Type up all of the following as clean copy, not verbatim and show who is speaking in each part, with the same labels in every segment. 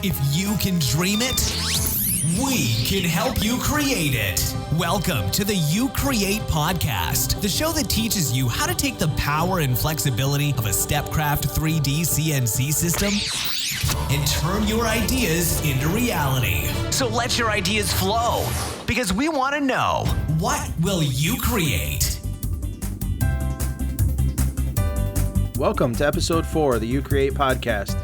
Speaker 1: If you can dream it, we can help you create it. Welcome to the You Create podcast, the show that teaches you how to take the power and flexibility of a Stepcraft 3D CNC system and turn your ideas into reality. So let your ideas flow, because we want to know, what will you create?
Speaker 2: Welcome to episode 4 of the You Create podcast.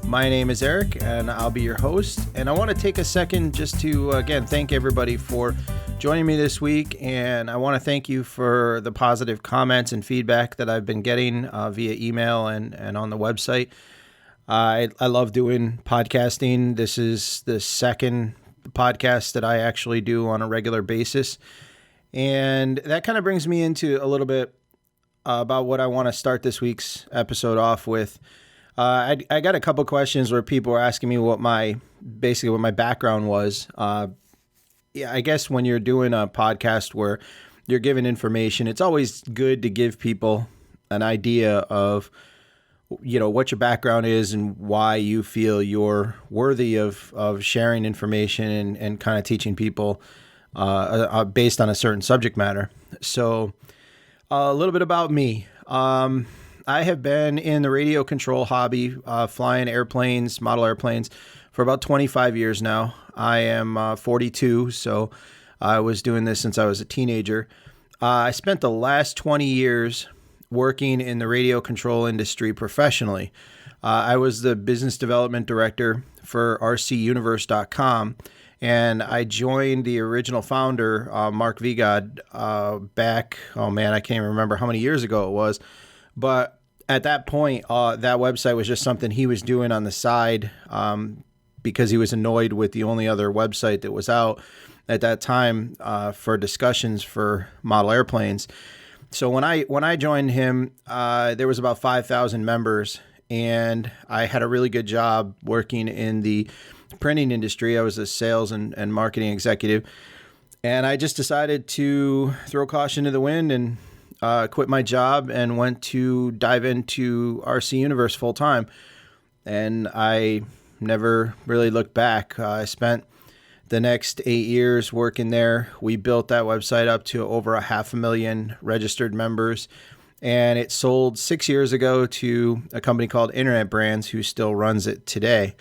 Speaker 2: My name is Eric, and I'll be your host. And I want to take a second just to, again, thank everybody for joining me this week. And I want to thank you for the positive comments and feedback that I've been getting via email and on the website. I love doing podcasting. This is the second podcast that I actually do on a regular basis. And that kind of brings me into a little bit about what I want to start this week's episode off with. I got a couple questions where people were asking me what my background was. Yeah, I guess when you're doing a podcast where you're giving information, it's always good to give people an idea of, what your background is and why you feel you're worthy of sharing information and kind of teaching people based on a certain subject matter. So a little bit about me. I have been in the radio control hobby, flying airplanes, model airplanes, for about 25 years now. I am 42, so I was doing this since I was a teenager. I spent the last 20 years working in the radio control industry professionally. I was the business development director for rcuniverse.com, and I joined the original founder, Mark Vigod, back, I can't remember how many years ago it was. But at that point, that website was just something he was doing on the side because he was annoyed with the only other website that was out at that time for discussions for model airplanes. So when I joined him, there was about 5,000 members, and I had a really good job working in the printing industry. I was a sales and marketing executive, and I just decided to throw caution to the wind and quit my job and went to dive into RC Universe full time. And I never really looked back. I spent the next 8 years working there. We built that website up to over 500,000 registered members. And it sold 6 years ago to a company called Internet Brands, who still runs it today.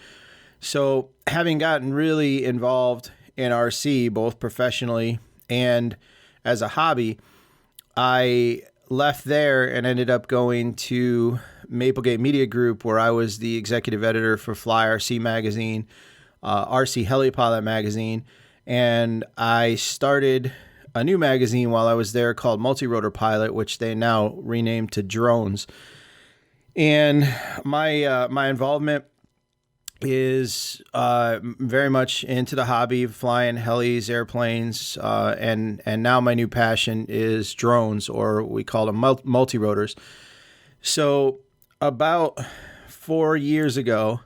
Speaker 2: So having gotten really involved in RC, both professionally and as a hobby, I left there and ended up going to Maplegate Media Group, where I was the executive editor for Fly RC Magazine, RC Helipilot Magazine, and I started a new magazine while I was there called Multi-Rotor Pilot, which they now renamed to Drones. And my involvement is very much into the hobby of flying helis, airplanes, and now my new passion is drones, or we call them multi-rotors. So about 4 years ago,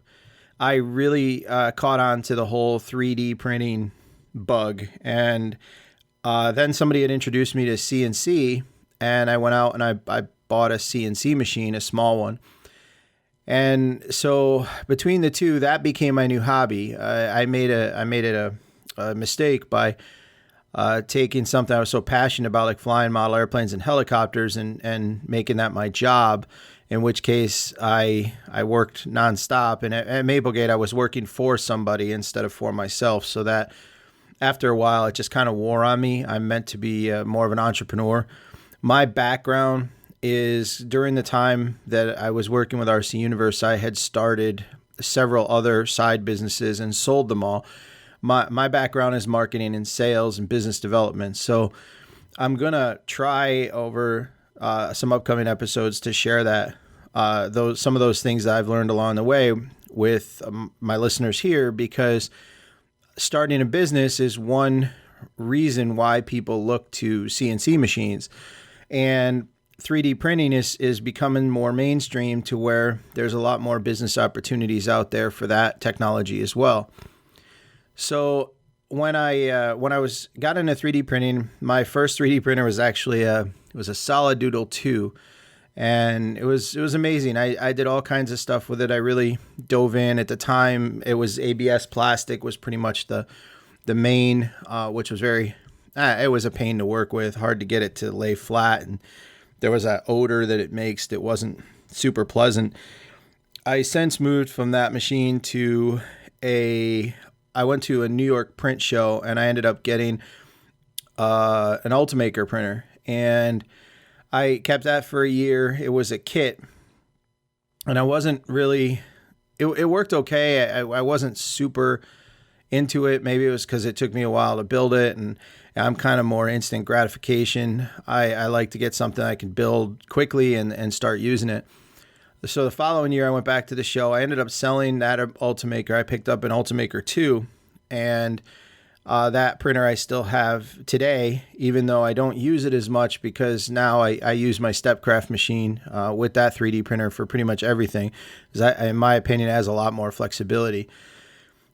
Speaker 2: I really caught on to the whole 3D printing bug, and then somebody had introduced me to CNC, and I went out and I bought a CNC machine, a small one. And so between the two, that became my new hobby. I made it a mistake by taking something I was so passionate about, like flying model airplanes and helicopters, and making that my job. In which case, I worked nonstop. And at Maplegate, I was working for somebody instead of for myself. So that after a while, it just kind of wore on me. I'm meant to be more of an entrepreneur. My background is during the time that I was working with RC Universe, I had started several other side businesses and sold them all. My background is marketing and sales and business development. So I'm going to try over some upcoming episodes to share that some of those things that I've learned along the way with my listeners here, because starting a business is one reason why people look to CNC machines. And 3D printing is becoming more mainstream to where there's a lot more business opportunities out there for that technology as well. So when I got into 3D printing, my first 3D printer was actually a Solid Doodle 2, And it was amazing. I did all kinds of stuff with it. I really dove in. At the time, it was ABS plastic was pretty much the main, which was very, it was a pain to work with, hard to get it to lay flat. And there was that odor that it makes that wasn't super pleasant. I since moved from that machine to I went to a New York print show, and I ended up getting an Ultimaker printer, and I kept that for a year. It was a kit, and I wasn't really, it worked okay. I wasn't super into it. Maybe it was because it took me a while to build it, and I'm kind of more instant gratification. I like to get something I can build quickly and start using it. So the following year, I went back to the show. I ended up selling that Ultimaker. I picked up an Ultimaker 2, and that printer I still have today, even though I don't use it as much because now I use my Stepcraft machine with that 3D printer for pretty much everything. Because in my opinion, it has a lot more flexibility.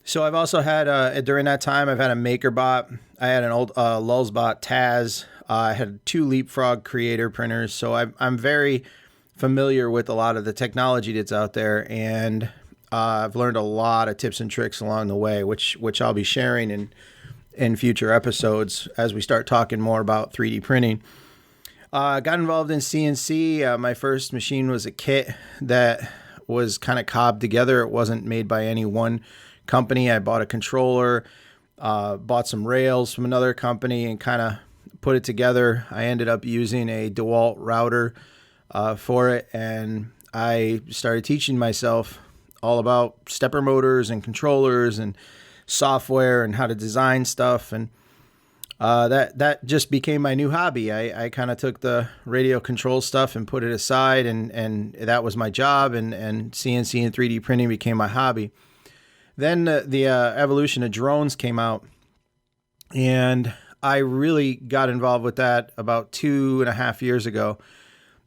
Speaker 2: So I've also had, during that time, I've had a MakerBot. I had an old Lulzbot Taz. I had 2 Leapfrog Creator printers. So I'm very familiar with a lot of the technology that's out there, and I've learned a lot of tips and tricks along the way, which I'll be sharing in future episodes as we start talking more about 3D printing. Got involved in CNC. My first machine was a kit that was kind of cobbed together. It wasn't made by any one company. I bought a controller, bought some rails from another company, and kind of put it together. I ended up using a DeWalt router for it, and I started teaching myself all about stepper motors and controllers and software and how to design stuff, and that just became my new hobby. I kind of took the radio control stuff and put it aside, and that was my job, and CNC and 3D printing became my hobby. Then the evolution of drones came out, and I really got involved with that about 2.5 years ago.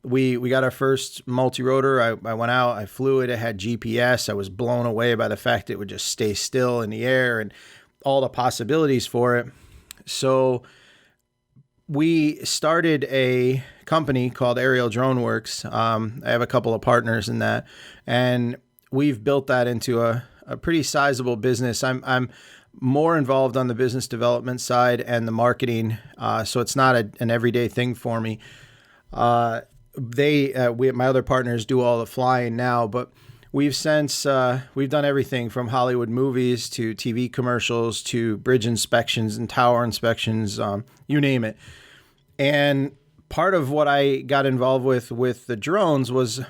Speaker 2: We got our first multi-rotor. I went out, I flew it. It had GPS. I was blown away by the fact it would just stay still in the air and all the possibilities for it. So we started a company called Aerial Drone Works. I have a couple of partners in that, and we've built that into a pretty sizable business. I'm more involved on the business development side and the marketing, so it's not an everyday thing for me. My other partners do all the flying now, but we've done everything from Hollywood movies to TV commercials to bridge inspections and tower inspections, you name it. And part of what I got involved with the drones was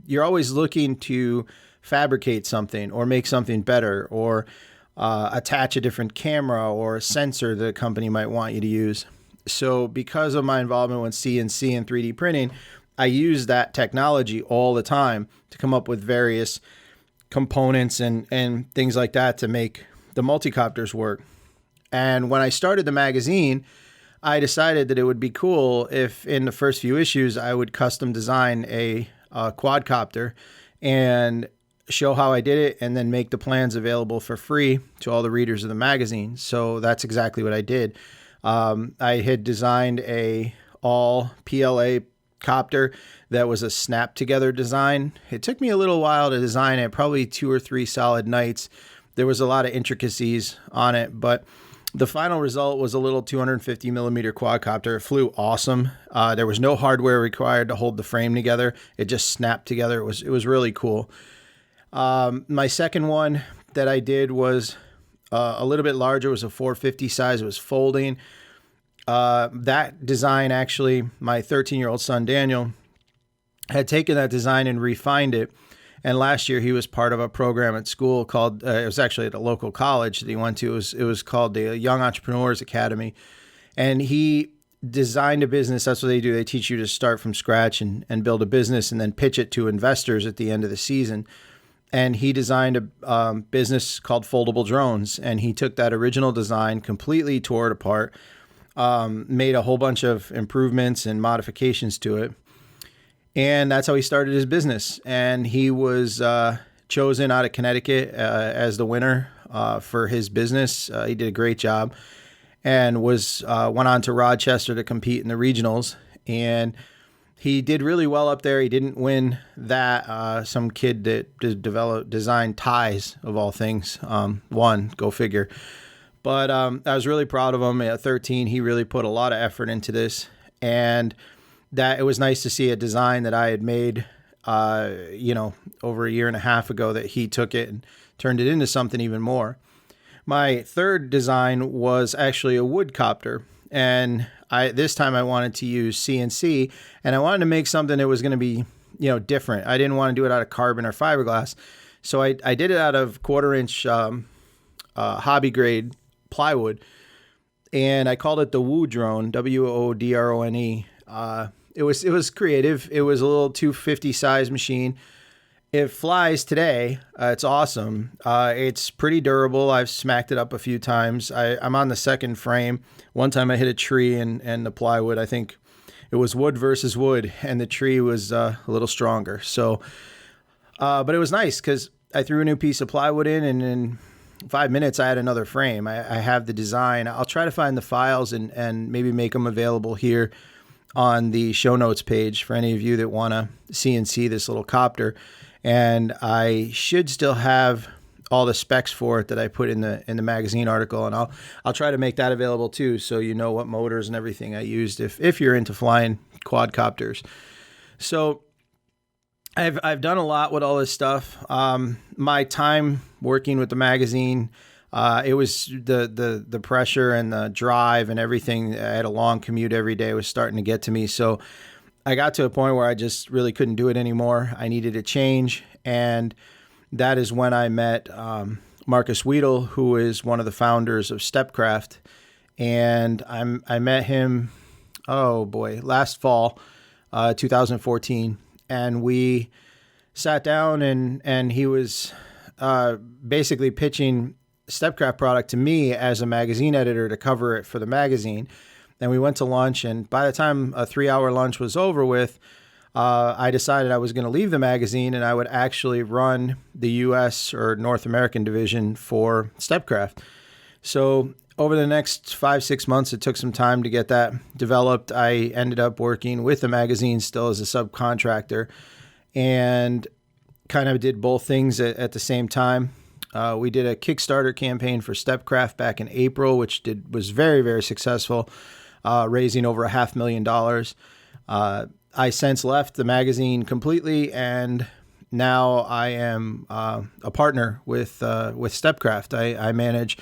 Speaker 2: you're always looking to fabricate something or make something better, or attach a different camera or a sensor that a company might want you to use. So because of my involvement with CNC and 3D printing, I use that technology all the time to come up with various components and things like that to make the multicopters work. And when I started the magazine, I decided that it would be cool if in the first few issues I would custom design a quadcopter and show how I did it, and then make the plans available for free to all the readers of the magazine. So that's exactly what I did. I had designed a all PLA copter that was a snap together design. It took me a little while to design it, probably 2 or 3 solid nights. There was a lot of intricacies on it, but the final result was a little 250 millimeter quadcopter. It flew awesome. There was no hardware required to hold the frame together. It just snapped together. It was really cool. My second one that I did was a little bit larger. It was a 450 size. It was folding. That design, actually, my 13-year-old son, Daniel, had taken that design and refined it. And last year he was part of a program at school called, it was actually at a local college that he went to. It was called the Young Entrepreneurs Academy. And he designed a business. That's what they do. They teach you to start from scratch and build a business and then pitch it to investors at the end of the season. And he designed a business called Foldable Drones. And he took that original design, completely tore it apart, made a whole bunch of improvements and modifications to it. And that's how he started his business. And he was chosen out of Connecticut as the winner for his business. He did a great job and went on to Rochester to compete in the regionals. And he did really well up there. He didn't win that. Some kid that designed ties of all things won. Go figure. But I was really proud of him. At 13, he really put a lot of effort into this, and that it was nice to see a design that I had made, over a year and a half ago, that he took it and turned it into something even more. My third design was actually a wood copter, and this time I wanted to use CNC, and I wanted to make something that was going to be, different. I didn't want to do it out of carbon or fiberglass, so I did it out of 1/4-inch hobby grade plywood, and I called it the Woodrone, Woodrone. It was creative. It was a little 250 size machine. It flies today. It's awesome. It's pretty durable. I've smacked it up a few times. I'm on the second frame. One time I hit a tree and the plywood, I think it was wood versus wood, and the tree was a little stronger. So, but it was nice because I threw a new piece of plywood in, and in 5 minutes I had another frame. I have the design. I'll try to find the files and maybe make them available here on the show notes page for any of you that want to CNC this little copter. And I should still have all the specs for it that I put in the magazine article, and I'll try to make that available too, so you know what motors and everything I used if you're into flying quadcopters. So I've done a lot with all this stuff. My time working with the magazine, it was the pressure and the drive and everything. I had a long commute every day. It was starting to get to me. So I got to a point where I just really couldn't do it anymore. I needed a change. And that is when I met Marcus Weedle, who is one of the founders of Stepcraft. And I met him, last fall, 2014. And we sat down and he was basically pitching Stepcraft product to me as a magazine editor to cover it for the magazine. And we went to lunch, and by the time a 3-hour lunch was over with, I decided I was going to leave the magazine and I would actually run the U.S. or North American division for Stepcraft. So over the next 5-6 months, it took some time to get that developed. I ended up working with the magazine still as a subcontractor, and kind of did both things at the same time. We did a Kickstarter campaign for Stepcraft back in April, which was very, very successful, raising over $500,000. I since left the magazine completely, and now I am a partner with Stepcraft. I manage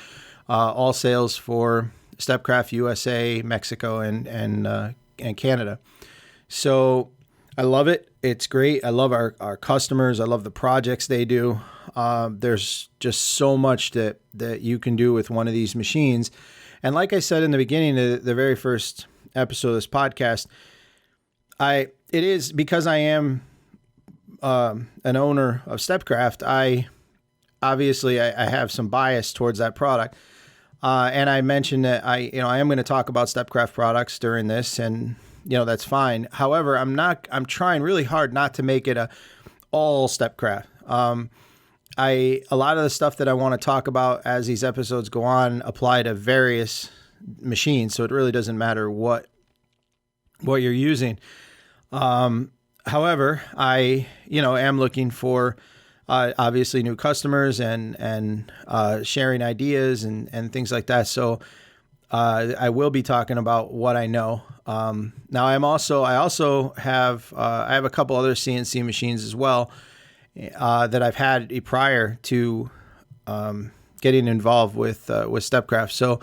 Speaker 2: all sales for Stepcraft USA, Mexico, and Canada. So I love it. It's great. I love our customers. I love the projects they do. There's just so much that you can do with one of these machines. And like I said in the beginning, the very first episode of this podcast, it is because I am an owner of Stepcraft. I have some bias towards that product. And I mentioned that I am going to talk about Stepcraft products during this, and that's fine. However, I'm trying really hard not to make it all Stepcraft. A lot of the stuff that I want to talk about as these episodes go on apply to various machines, so it really doesn't matter what you're using. However, I am looking for obviously new customers and sharing ideas and things like that. So I will be talking about what I know. Now I also have a couple other CNC machines as well that I've had prior to getting involved with Stepcraft. So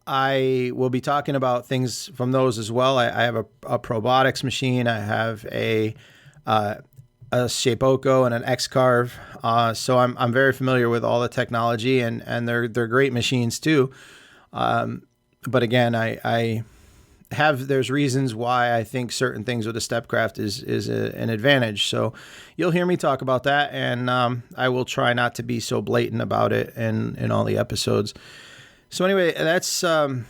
Speaker 2: I will be talking about things from those as well. I have a Probotics machine. I have a Shapeoko and an X-Carve. So I'm very familiar with all the technology, and they're great machines too. But again, there's reasons why I think certain things with a Stepcraft is an advantage. So you'll hear me talk about that, and I will try not to be so blatant about it in all the episodes. So anyway, that's a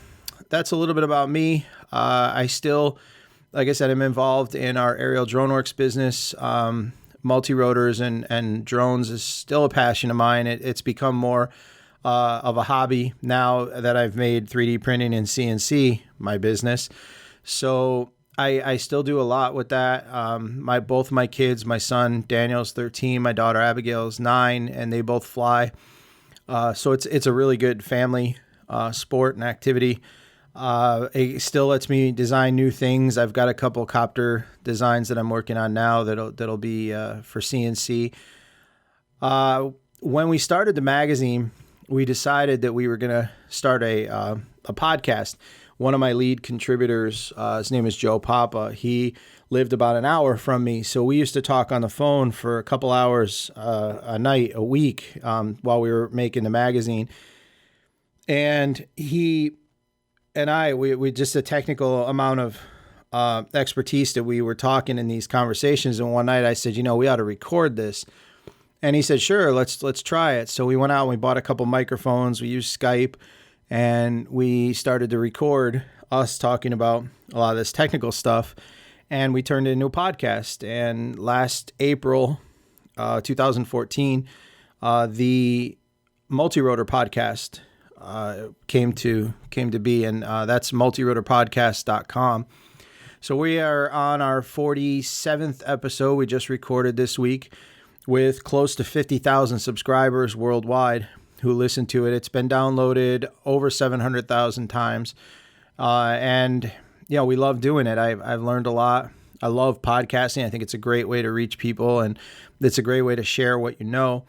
Speaker 2: little bit about me. I still, like I said, I'm involved in our aerial drone works business. Multi-rotors and drones is still a passion of mine. It's become more of a hobby now that I've made 3D printing and CNC my business. So I still do a lot with that. Both my kids, my son Daniel's 13, my daughter Abigail's 9, and they both fly. So it's a really good family sport and activity. It still lets me design new things. I've got a couple copter designs that I'm working on now that'll be for CNC. When we started the magazine, we decided that we were going to start a podcast. One of my lead contributors, his name is Joe Papa. He lived about an hour from me, so we used to talk on the phone for a couple hours a night, a week, while we were making the magazine. And he and we just a technical amount of expertise that we were talking in these conversations. And one night I said, we ought to record this. And he said, sure, let's try it. So we went out and we bought a couple microphones. We used Skype. And we started to record us talking about a lot of this technical stuff, and we turned it into a podcast. And last April, 2014, the Multi-Rotor podcast came to be, and that's multirotorpodcast.com. So we are on our 47th episode. We just recorded this week with close to 50,000 subscribers worldwide who listen to it. It's been downloaded over 700,000 times. And, we love doing it. I've learned a lot. I love podcasting. I think it's a great way to reach people, and it's a great way to share what you know.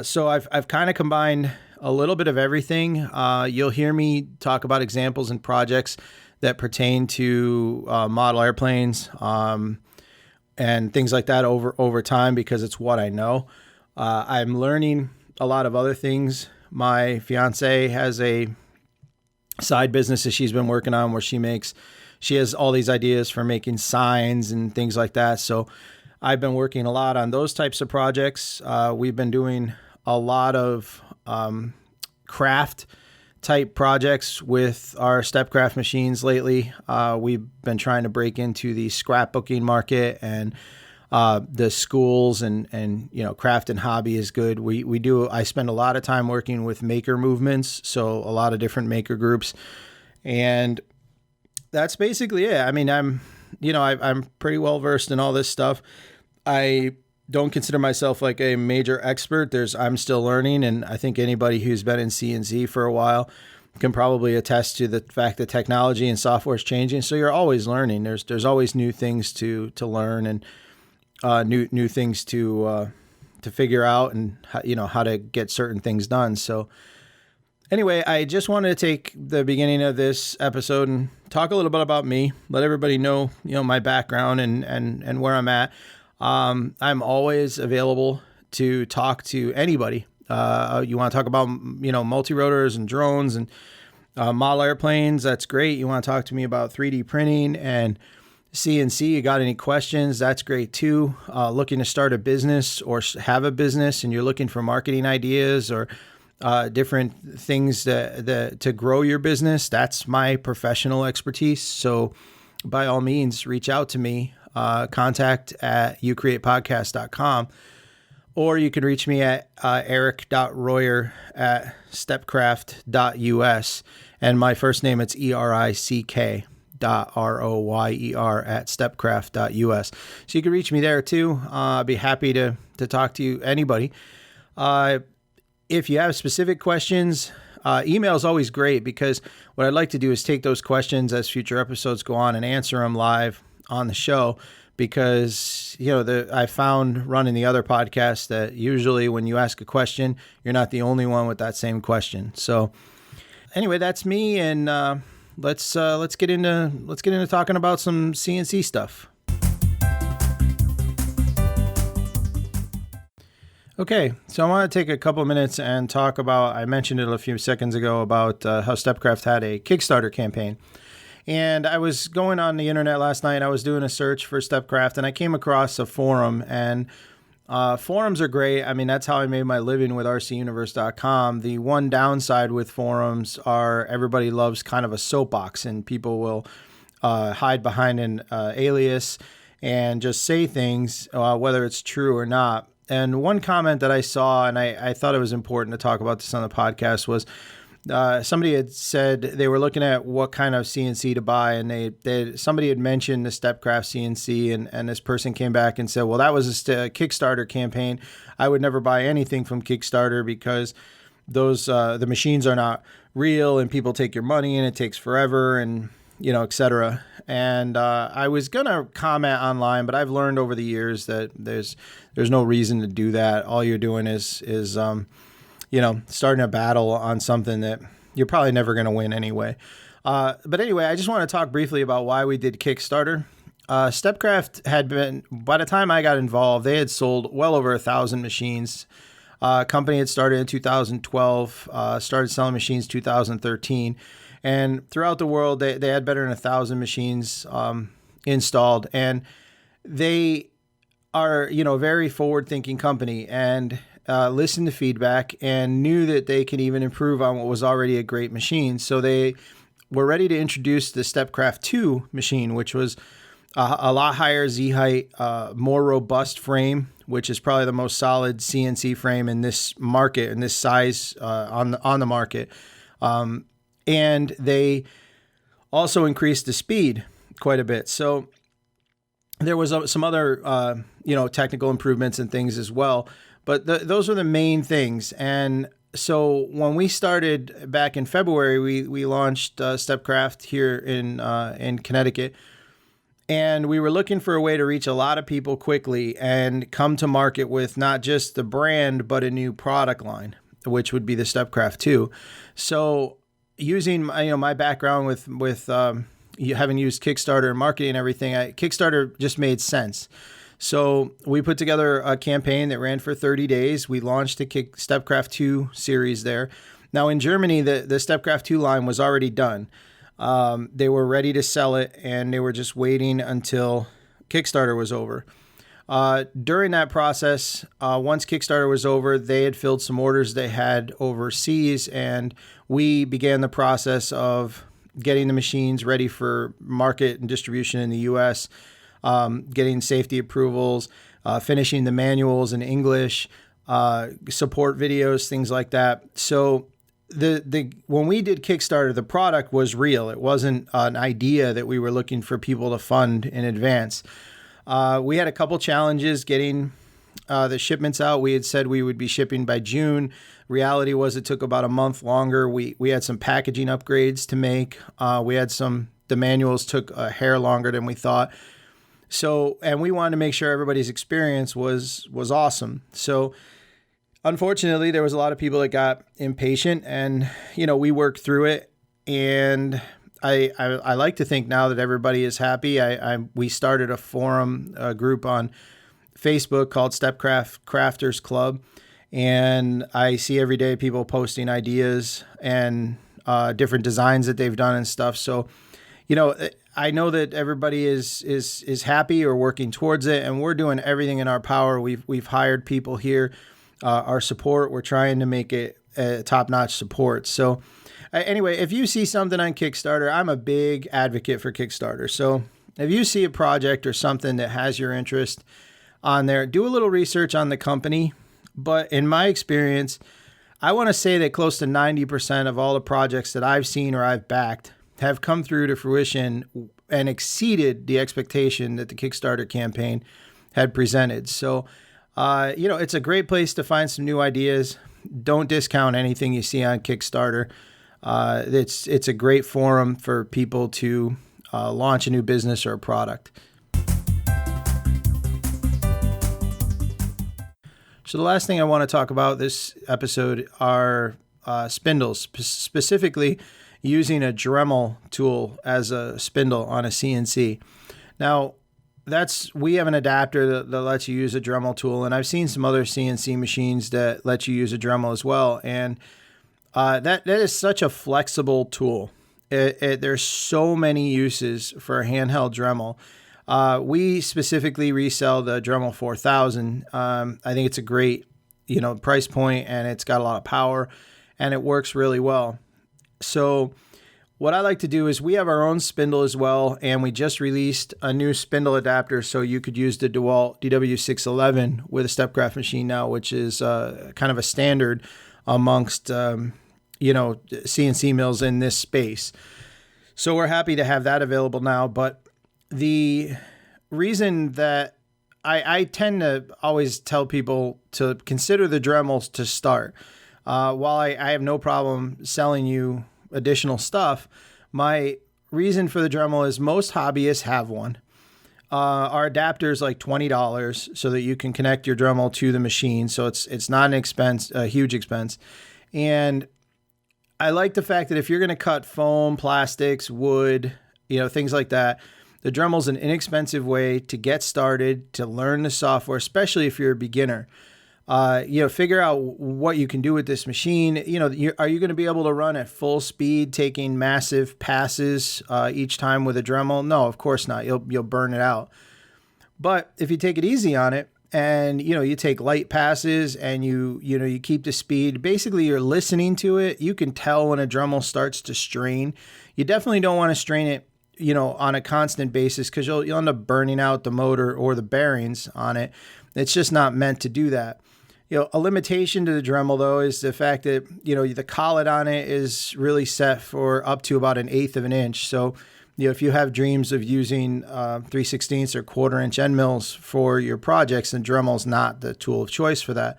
Speaker 2: So I've kind of combined a little bit of everything. You'll hear me talk about examples and projects that pertain to model airplanes and things like that over time, because it's what I know. I'm learning a lot of other things. My fiance has a side business that she's been working on where she has all these ideas for making signs and things like that. So I've been working a lot on those types of projects. We've been doing a lot of craft type projects with our Stepcraft machines lately. We've been trying to break into the scrapbooking market, and the schools and craft and hobby is good. I spend a lot of time working with maker movements, so a lot of different maker groups, and that's basically it. I mean, I'm pretty well versed in all this stuff. I don't consider myself like a major expert. I'm still learning, and I think anybody who's been in CNC for a while can probably attest to the fact that technology and software is changing. So you're always learning. There's always new things to learn, and new things to figure out, and how to get certain things done. So anyway, I just wanted to take the beginning of this episode and talk a little bit about me, let everybody know, my background and where I'm at. I'm always available to talk to anybody. You want to talk about, multi-rotors and drones and model airplanes, that's great. You want to talk to me about 3D printing and CNC, you got any questions, that's great too. Looking to start a business or have a business, and you're looking for marketing ideas or different things to grow your business, that's my professional expertise. So by all means, reach out to me, contact at youcreatepodcast.com, or you can reach me at eric.royer@stepcraft.us. And my first name, it's ERICK. .ROYER at stepcraft.us. So you can reach me there too. I'd be happy to talk to you, anybody. If you have specific questions, email is always great, because what I'd like to do is take those questions as future episodes go on and answer them live on the show, because I found running the other podcast that usually when you ask a question, you're not the only one with that same question. So anyway, that's me, and let's get into talking about some CNC stuff. Okay, so I want to take a couple minutes and talk about, I mentioned it a few seconds ago, about how Stepcraft had a Kickstarter campaign. And I was going on the internet last night, I was doing a search for Stepcraft, and I came across a forum, and forums are great. I mean, that's how I made my living with rcuniverse.com. The one downside with forums are everybody loves kind of a soapbox, and people will hide behind an alias and just say things, whether it's true or not. And one comment that I saw, and I thought it was important to talk about this on the podcast, was somebody had said they were looking at what kind of CNC to buy, and somebody had mentioned the Stepcraft CNC, and this person came back and said, well, that was a Kickstarter campaign. I would never buy anything from Kickstarter because those the machines are not real, and people take your money, and it takes forever, and etc. And I was gonna comment online, but I've learned over the years that there's no reason to do that. All you're doing is starting a battle on something that you're probably never going to win anyway. But anyway, I just want to talk briefly about why we did Kickstarter. Stepcraft had been, by the time I got involved, they had sold well over 1,000 machines. Company had started in 2012, started selling machines 2013. And throughout the world, they had better than 1,000 machines installed. And they are, a very forward-thinking company, and listened to feedback and knew that they could even improve on what was already a great machine. So they were ready to introduce the Stepcraft 2 machine, which was a lot higher Z height, more robust frame, which is probably the most solid CNC frame in this market, in this size on the market. And they also increased the speed quite a bit. So there was some other, technical improvements and things as well. But those are the main things. And so when we started back in February, we launched Stepcraft here in Connecticut. And we were looking for a way to reach a lot of people quickly and come to market with not just the brand, but a new product line, which would be the Stepcraft 2. So using my background with having used Kickstarter and marketing and everything, Kickstarter just made sense. So we put together a campaign that ran for 30 days. We launched the Stepcraft 2 series there. Now in Germany, the Stepcraft 2 line was already done. They were ready to sell it, and they were just waiting until Kickstarter was over. During that process, once Kickstarter was over, they had filled some orders they had overseas, and we began the process of getting the machines ready for market and distribution in the U.S., getting safety approvals, finishing the manuals in English, support videos, things like that. So when we did Kickstarter, the product was real. It wasn't an idea that we were looking for people to fund in advance. We had a couple challenges getting the shipments out. We had said we would be shipping by June. Reality was it took about a month longer. We had some packaging upgrades to make. The manuals took a hair longer than we thought. So, and we wanted to make sure everybody's experience was awesome. So unfortunately, there was a lot of people that got impatient, and, we worked through it. And I like to think now that everybody is happy. We started a forum, group on Facebook called Stepcraft Crafters Club. And I see every day people posting ideas and different designs that they've done and stuff. So, I know that everybody is happy or working towards it, and we're doing everything in our power. We've hired people here. Our support, we're trying to make it a top-notch support. So anyway, if you see something on Kickstarter, I'm a big advocate for Kickstarter. So if you see a project or something that has your interest on there, do a little research on the company. But in my experience, I want to say that close to 90% of all the projects that I've seen or I've backed have come through to fruition and exceeded the expectation that the Kickstarter campaign had presented. So, it's a great place to find some new ideas. Don't discount anything you see on Kickstarter. It's a great forum for people to launch a new business or a product. So the last thing I want to talk about this episode are spindles, specifically using a Dremel tool as a spindle on a CNC. Now, we have an adapter that lets you use a Dremel tool, and I've seen some other CNC machines that let you use a Dremel as well. And that is such a flexible tool. There's so many uses for a handheld Dremel. We specifically resell the Dremel 4000. I think it's a great, price point, and it's got a lot of power, and it works really well. So what I like to do is we have our own spindle as well, and we just released a new spindle adapter so you could use the DeWalt DW611 with a Stepcraft machine now, which is kind of a standard amongst CNC mills in this space. So we're happy to have that available now. But the reason that I tend to always tell people to consider the Dremels to start. While I have no problem selling you additional stuff, my reason for the Dremel is most hobbyists have one. Our adapter is like $20 so that you can connect your Dremel to the machine. So it's not a huge expense. And I like the fact that if you're going to cut foam, plastics, wood, things like that, the Dremel's an inexpensive way to get started, to learn the software, especially if you're a beginner. Figure out what you can do with this machine. Are you going to be able to run at full speed, taking massive passes each time with a Dremel? No, of course not. You'll burn it out. But if you take it easy on it, and you take light passes and you keep the speed, basically you're listening to it. You can tell when a Dremel starts to strain. You definitely don't want to strain it on a constant basis, because you'll end up burning out the motor or the bearings on it. It's just not meant to do that. A limitation to the Dremel, though, is the fact that, the collet on it is really set for up to about 1/8 of an inch. So, if you have dreams of using 3/16 or 1/4 inch end mills for your projects, then Dremel's not the tool of choice for that.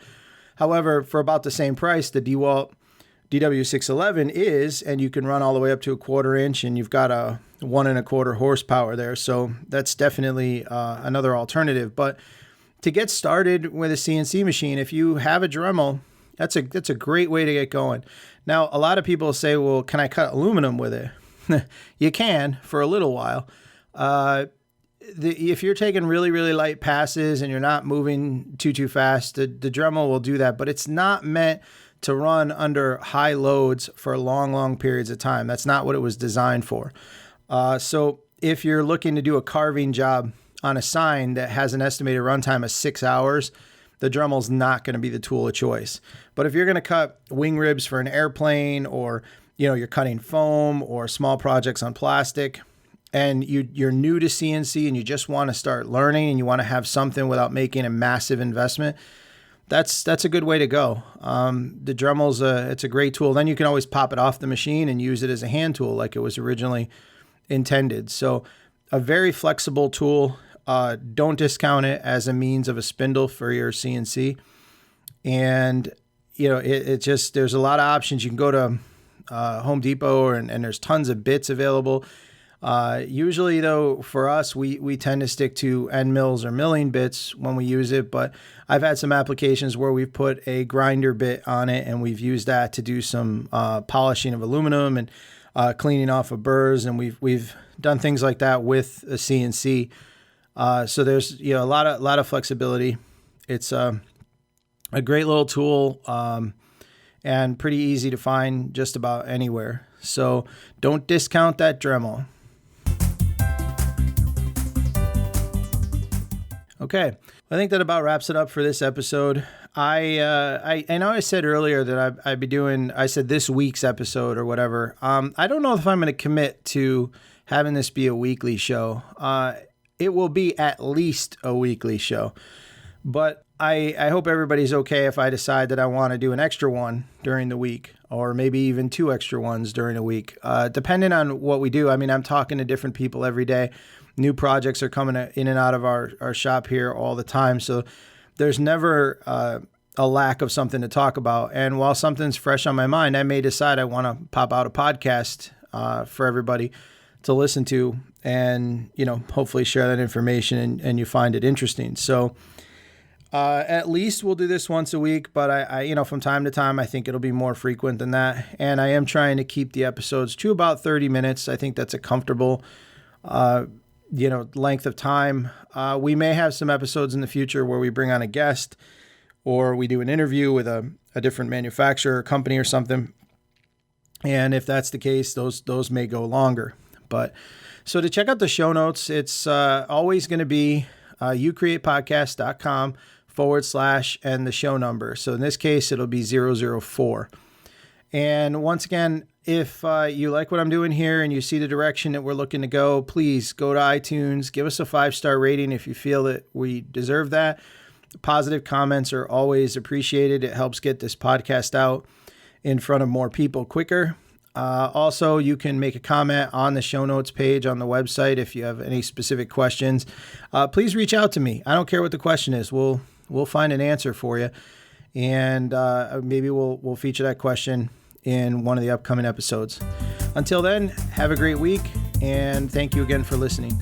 Speaker 2: However, for about the same price, the DeWalt DW611 is, and you can run all the way up to 1/4 inch, and you've got a 1 1/4 horsepower there. So that's definitely another alternative. But to get started with a CNC machine, if you have a Dremel, that's a great way to get going. Now, a lot of people say, well, can I cut aluminum with it? You can for a little while. If you're taking really, really light passes and you're not moving too fast, the Dremel will do that. But it's not meant to run under high loads for long periods of time. That's not what it was designed for. So if you're looking to do a carving job on a sign that has an estimated runtime of 6 hours, the Dremel's not going to be the tool of choice. But if you're going to cut wing ribs for an airplane, or you're cutting foam or small projects on plastic, and you're new to CNC and you just want to start learning and you want to have something without making a massive investment, that's a good way to go. The Dremel's it's a great tool. Then you can always pop it off the machine and use it as a hand tool like it was originally intended. So a very flexible tool. Don't discount it as a means of a spindle for your CNC. And it just, there's a lot of options. You can go to Home Depot and there's tons of bits available. Usually though, for us, we tend to stick to end mills or milling bits when we use it, but I've had some applications where we've put a grinder bit on it and we've used that to do some polishing of aluminum and cleaning off of burrs, and we've done things like that with a CNC. So there's a lot of flexibility. It's a great little tool, and pretty easy to find just about anywhere. So don't discount that Dremel. Okay, I think that about wraps it up for this episode. I know I said earlier that I said this week's episode or whatever. I don't know if I'm going to commit to having this be a weekly show. It will be at least a weekly show, but I hope everybody's okay if I decide that I want to do an extra one during the week, or maybe even 2 extra ones during a week, depending on what we do. I mean, I'm talking to different people every day. New projects are coming in and out of our shop here all the time. So there's never a lack of something to talk about. And while something's fresh on my mind, I may decide I want to pop out a podcast for everybody to listen to, and hopefully share that information and you find it interesting. So at least we'll do this once a week, but I from time to time, I think it'll be more frequent than that. And I am trying to keep the episodes to about 30 minutes. I think that's a comfortable length of time. We may have some episodes in the future where we bring on a guest, or we do an interview with a different manufacturer or company or something. And if that's the case, those may go longer. But so to check out the show notes, it's always going to be youcreatepodcast.com/ and the show number. So in this case, it'll be 004. And once again, if you like what I'm doing here and you see the direction that we're looking to go, please go to iTunes, give us a 5-star rating if you feel that we deserve that. Positive comments are always appreciated. It helps get this podcast out. in front of more people quicker. Also, you can make a comment on the show notes page on the website if you have any specific questions. Please reach out to me. I don't care what the question is. We'll find an answer for you, and maybe we'll feature that question in one of the upcoming episodes. Until then, have a great week, and thank you again for listening.